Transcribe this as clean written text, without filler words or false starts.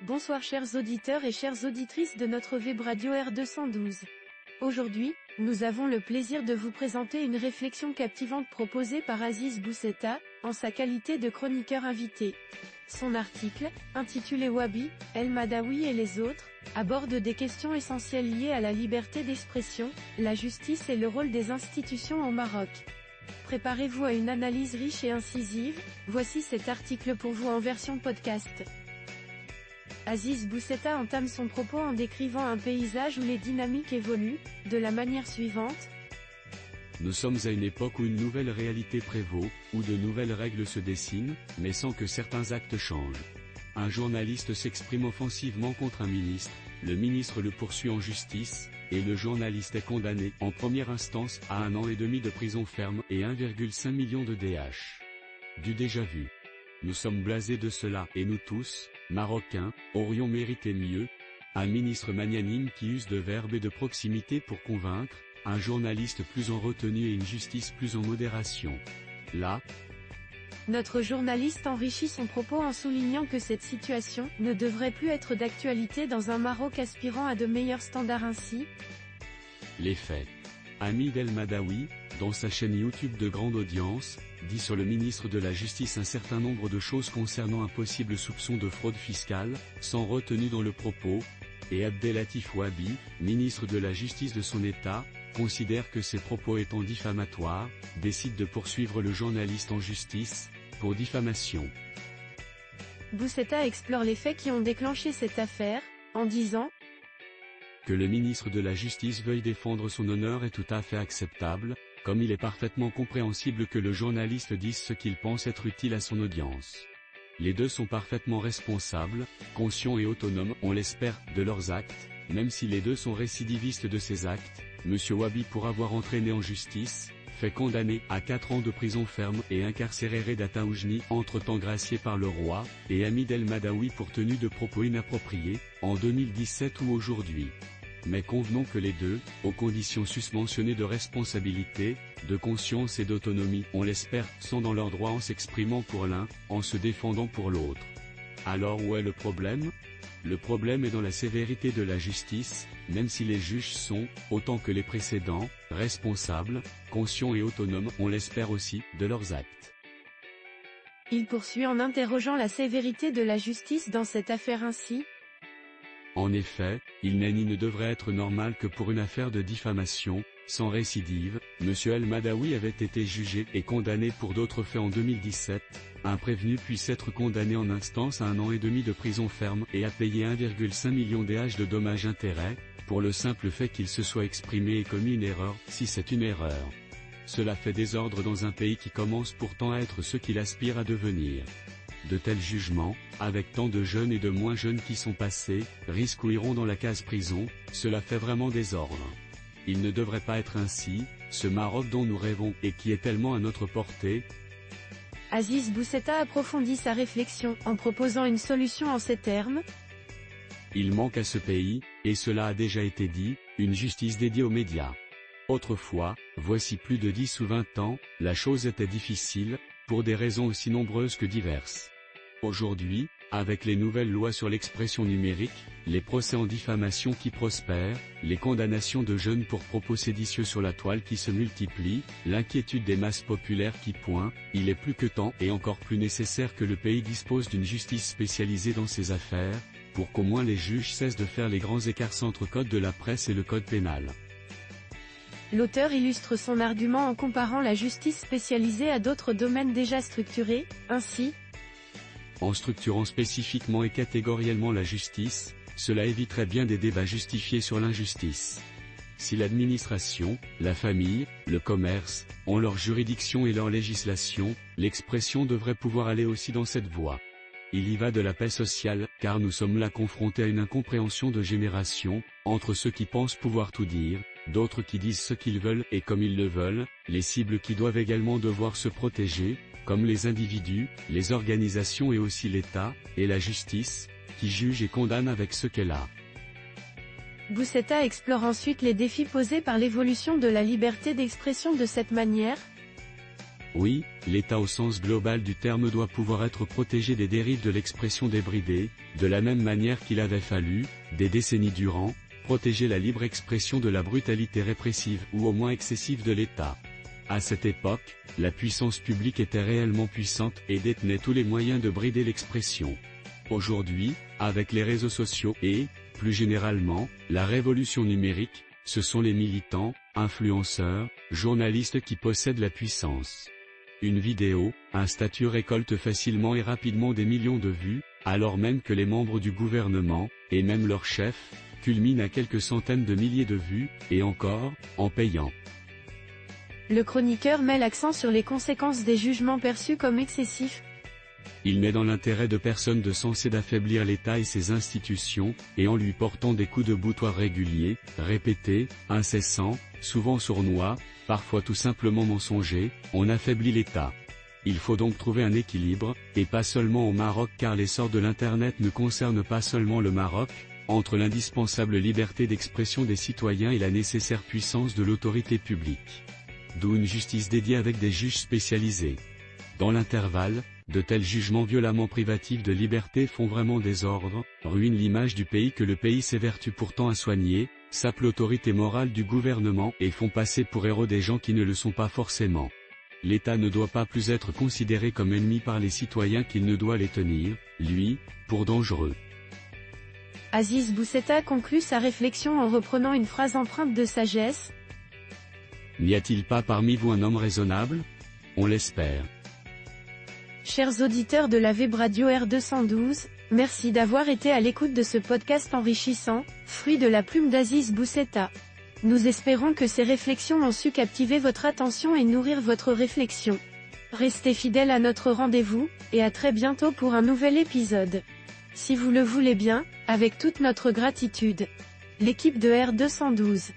Bonsoir chers auditeurs et chères auditrices de notre web radio R212. Aujourd'hui, nous avons le plaisir de vous présenter une réflexion captivante proposée par Aziz Boussetta, en sa qualité de chroniqueur invité. Son article, intitulé Wabi, El Madawi et les autres, aborde des questions essentielles liées à la liberté d'expression, la justice et le rôle des institutions au Maroc. Préparez-vous à une analyse riche et incisive, voici cet article pour vous en version podcast. Aziz Boussetta entame son propos en décrivant un paysage où les dynamiques évoluent, de la manière suivante. Nous sommes à une époque où une nouvelle réalité prévaut, où de nouvelles règles se dessinent, mais sans que certains actes changent. Un journaliste s'exprime offensivement contre un ministre, le ministre le poursuit en justice, et le journaliste est condamné, en première instance, à 1 an et demi de prison ferme et 1,5 million de DH. Du déjà vu. Nous sommes blasés de cela, et nous tous, Marocains, aurions mérité mieux. Un ministre magnanime qui use de verbes et de proximité pour convaincre, un journaliste plus en retenue et une justice plus en modération. Là, notre journaliste enrichit son propos en soulignant que cette situation ne devrait plus être d'actualité dans un Maroc aspirant à de meilleurs standards ainsi. Les faits. Hamid El Madawi, dans sa chaîne YouTube de grande audience, dit sur le ministre de la Justice un certain nombre de choses concernant un possible soupçon de fraude fiscale, sans retenue dans le propos, et Abdelatif Wabi, ministre de la Justice de son État, considère que ces propos étant diffamatoires, décide de poursuivre le journaliste en justice, pour diffamation. Boussetta explore les faits qui ont déclenché cette affaire, en disant que le ministre de la Justice veuille défendre son honneur est tout à fait acceptable, comme il est parfaitement compréhensible que le journaliste dise ce qu'il pense être utile à son audience. Les deux sont parfaitement responsables, conscients et autonomes, on l'espère, de leurs actes, même si les deux sont récidivistes de ces actes. Monsieur Wabi pour avoir entraîné en justice, fait condamner à 4 ans de prison ferme et incarcéré Reda Taoujni, entre-temps gracié par le roi, et Hamid El Madawi pour tenue de propos inappropriés, en 2017 ou aujourd'hui. Mais convenons que les deux, aux conditions susmentionnées de responsabilité, de conscience et d'autonomie, on l'espère, sont dans leurs droits en s'exprimant pour l'un, en se défendant pour l'autre. Alors où est le problème ? Le problème est dans la sévérité de la justice, même si les juges sont, autant que les précédents, responsables, conscients et autonomes, on l'espère aussi, de leurs actes. Il poursuit en interrogeant la sévérité de la justice dans cette affaire ainsi. En effet, il n'est ni ne devrait être normal que pour une affaire de diffamation, sans récidive, M. El Madawi avait été jugé et condamné pour d'autres faits en 2017, un prévenu puisse être condamné en instance à 1 an et demi de prison ferme et à payer 1,5 million DH de dommages-intérêts, pour le simple fait qu'il se soit exprimé et commis une erreur, si c'est une erreur. Cela fait désordre dans un pays qui commence pourtant à être ce qu'il aspire à devenir. De tels jugements, avec tant de jeunes et de moins jeunes qui sont passés, risquent ou iront dans la case prison, cela fait vraiment désordre. Il ne devrait pas être ainsi, ce Maroc dont nous rêvons et qui est tellement à notre portée. Aziz Boussetta approfondit sa réflexion en proposant une solution en ces termes. Il manque à ce pays, et cela a déjà été dit, une justice dédiée aux médias. Autrefois, voici plus de 10 ou 20 ans, la chose était difficile, pour des raisons aussi nombreuses que diverses. Aujourd'hui, avec les nouvelles lois sur l'expression numérique, les procès en diffamation qui prospèrent, les condamnations de jeunes pour propos séditieux sur la toile qui se multiplient, l'inquiétude des masses populaires qui pointe, il est plus que temps et encore plus nécessaire que le pays dispose d'une justice spécialisée dans ces affaires, pour qu'au moins les juges cessent de faire les grands écarts entre code de la presse et le code pénal. L'auteur illustre son argument en comparant la justice spécialisée à d'autres domaines déjà structurés, ainsi. En structurant spécifiquement et catégoriellement la justice, cela éviterait bien des débats justifiés sur l'injustice. Si l'administration, la famille, le commerce, ont leur juridiction et leur législation, l'expression devrait pouvoir aller aussi dans cette voie. Il y va de la paix sociale, car nous sommes là confrontés à une incompréhension de génération, entre ceux qui pensent pouvoir tout dire, d'autres qui disent ce qu'ils veulent et comme ils le veulent, les cibles qui doivent également devoir se protéger, comme les individus, les organisations et aussi l'État, et la justice, qui juge et condamne avec ce qu'elle a. Boussetta explore ensuite les défis posés par l'évolution de la liberté d'expression de cette manière. Oui, l'État au sens global du terme doit pouvoir être protégé des dérives de l'expression débridée, de la même manière qu'il avait fallu, des décennies durant, protéger la libre expression de la brutalité répressive ou au moins excessive de l'État. À cette époque, la puissance publique était réellement puissante et détenait tous les moyens de brider l'expression. Aujourd'hui, avec les réseaux sociaux et, plus généralement, la révolution numérique, ce sont les militants, influenceurs, journalistes qui possèdent la puissance. Une vidéo, un statut récolte facilement et rapidement des millions de vues, alors même que les membres du gouvernement, et même leurs chefs, culminent à quelques centaines de milliers de vues, et encore, en payant. Le chroniqueur met l'accent sur les conséquences des jugements perçus comme excessifs. Il n'est dans l'intérêt de personne de cesser d'affaiblir l'État et ses institutions, et en lui portant des coups de boutoir réguliers, répétés, incessants, souvent sournois, parfois tout simplement mensongers, on affaiblit l'État. Il faut donc trouver un équilibre, et pas seulement au Maroc car l'essor de l'Internet ne concerne pas seulement le Maroc, entre l'indispensable liberté d'expression des citoyens et la nécessaire puissance de l'autorité publique. D'où une justice dédiée avec des juges spécialisés. Dans l'intervalle, de tels jugements violemment privatifs de liberté font vraiment désordre, ruinent l'image du pays que le pays s'évertue pourtant à soigner, sapent l'autorité morale du gouvernement et font passer pour héros des gens qui ne le sont pas forcément. L'État ne doit pas plus être considéré comme ennemi par les citoyens qu'il ne doit les tenir, lui, pour dangereux. Aziz Boussetta conclut sa réflexion en reprenant une phrase empreinte de sagesse. N'y a-t-il pas parmi vous un homme raisonnable? On l'espère. Chers auditeurs de la Web Radio R212, merci d'avoir été à l'écoute de ce podcast enrichissant, fruit de la plume d'Aziz Boussetta. Nous espérons que ces réflexions ont su captiver votre attention et nourrir votre réflexion. Restez fidèles à notre rendez-vous, et à très bientôt pour un nouvel épisode. Si vous le voulez bien, avec toute notre gratitude. L'équipe de R212.